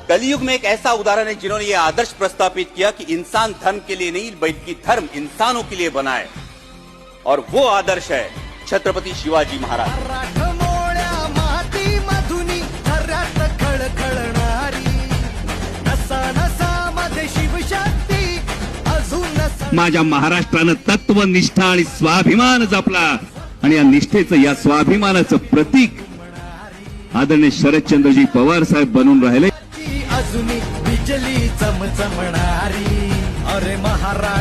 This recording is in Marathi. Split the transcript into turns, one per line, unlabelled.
कलयुग में एक ऐसा उदाहरण है जिन्होंने ये आदर्श प्रस्तापित किया कि इंसान धर्म के लिए नहीं बल्कि धर्म इंसानों के लिए बना है, और वो आदर्श है छत्रपति शिवाजी महाराज।
माझ्या महाराष्ट्रानं तत्व, निष्ठा आणि स्वाभिमान जपला, आणि या निष्ठेचं, या स्वाभिमानाचं प्रतीक आदरणीय शरदचंद्रजी पवार साहेब बनून राहिले।
अजून बिजली चमचमणारी, अरे महाराज